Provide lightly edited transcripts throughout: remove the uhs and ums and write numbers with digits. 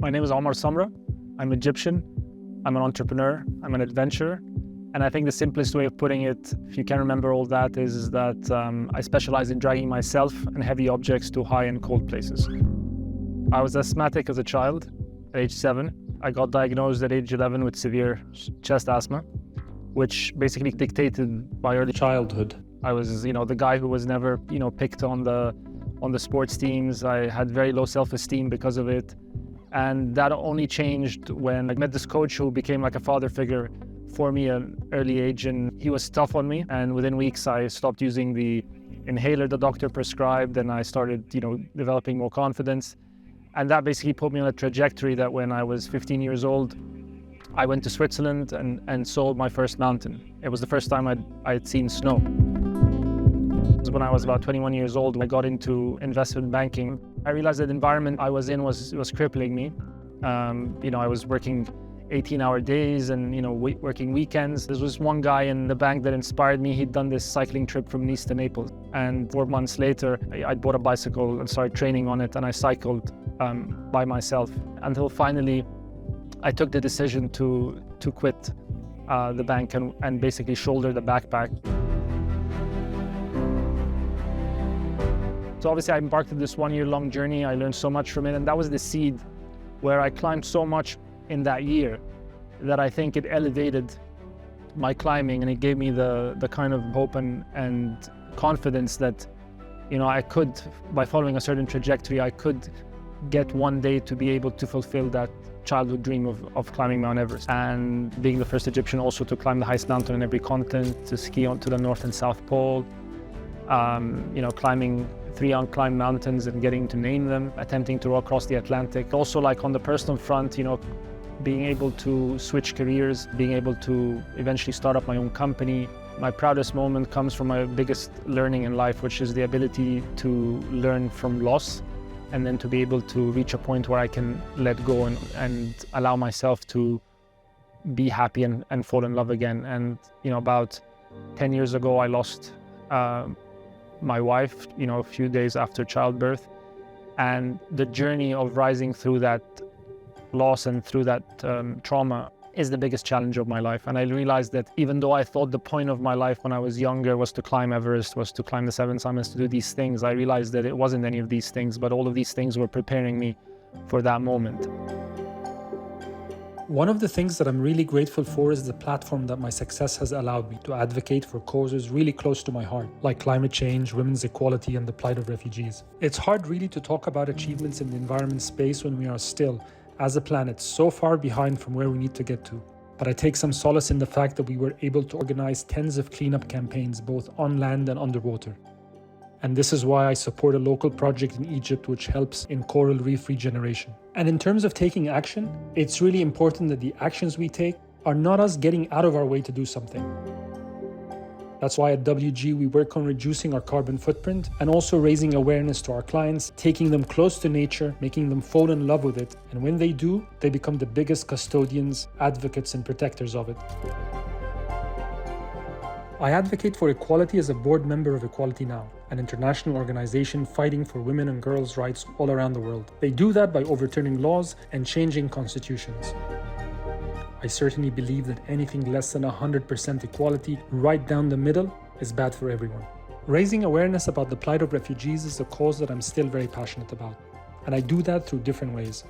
My name is Omar Samra. I'm Egyptian. I'm an entrepreneur. I'm an adventurer. And I think the simplest way of putting it, if you can remember all that, is that I specialize in dragging myself and heavy objects to high and cold places. I was asthmatic as a child at age 7. I got diagnosed at age 11 with severe chest asthma, which basically dictated my early childhood. I was, the guy who was never, picked on the sports teams. I had very low self-esteem because of it. And that only changed when I met this coach who became like a father figure for me at an early age, and he was tough on me. And within weeks, I stopped using the inhaler the doctor prescribed, and I started, developing more confidence. And that basically put me on a trajectory that when I was 15 years old, I went to Switzerland and saw my first mountain. It was the first time I had seen snow. When I was about 21 years old, I got into investment banking. I realized that the environment I was in was crippling me. I was working 18-hour days and working weekends. There was one guy in the bank that inspired me. He'd done this cycling trip from Nice to Naples. And 4 months later, I bought a bicycle and started training on it, and I cycled by myself until finally I took the decision to quit the bank and basically shoulder the backpack. So obviously I embarked on this 1-year-long journey. I learned so much from it, and that was the seed where I climbed so much in that year that I think it elevated my climbing, and it gave me the kind of hope and confidence that, I could, by following a certain trajectory, I could get one day to be able to fulfill that childhood dream of climbing Mount Everest, and being the first Egyptian also to climb the highest mountain in every continent, to ski onto the North and South Pole, climbing 3 unclimbed mountains and getting to name them, attempting to row across the Atlantic. Also, like on the personal front, being able to switch careers, being able to eventually start up my own company. My proudest moment comes from my biggest learning in life, which is the ability to learn from loss, and then to be able to reach a point where I can let go and allow myself to be happy and fall in love again. And, about 10 years ago, I lost my wife, a few days after childbirth. And the journey of rising through that loss and through that trauma is the biggest challenge of my life. And I realized that even though I thought the point of my life when I was younger was to climb Everest, was to climb the 7 summits, to do these things, I realized that it wasn't any of these things, but all of these things were preparing me for that moment. One of the things that I'm really grateful for is the platform that my success has allowed me to advocate for causes really close to my heart, like climate change, women's equality, and the plight of refugees. It's hard really to talk about achievements in the environment space when we are still, as a planet, so far behind from where we need to get to. But I take some solace in the fact that we were able to organize tens of cleanup campaigns, both on land and underwater. And this is why I support a local project in Egypt which helps in coral reef regeneration. And in terms of taking action, it's really important that the actions we take are not us getting out of our way to do something. That's why at WG we work on reducing our carbon footprint and also raising awareness to our clients, taking them close to nature, making them fall in love with it. And when they do, they become the biggest custodians, advocates, and protectors of it. I advocate for equality as a board member of Equality Now, an international organization fighting for women and girls' rights all around the world. They do that by overturning laws and changing constitutions. I certainly believe that anything less than 100% equality right down the middle is bad for everyone. Raising awareness about the plight of refugees is a cause that I'm still very passionate about, and I do that through different ways.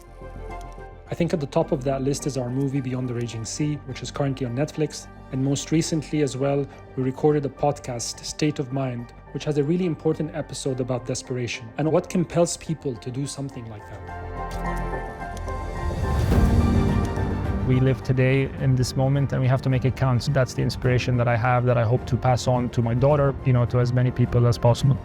I think at the top of that list is our movie Beyond the Raging Sea, which is currently on Netflix. And most recently as well, we recorded a podcast, State of Mind, which has a really important episode about desperation and what compels people to do something like that. We live today in this moment, and we have to make it count. So that's the inspiration that I have, that I hope to pass on to my daughter, to as many people as possible.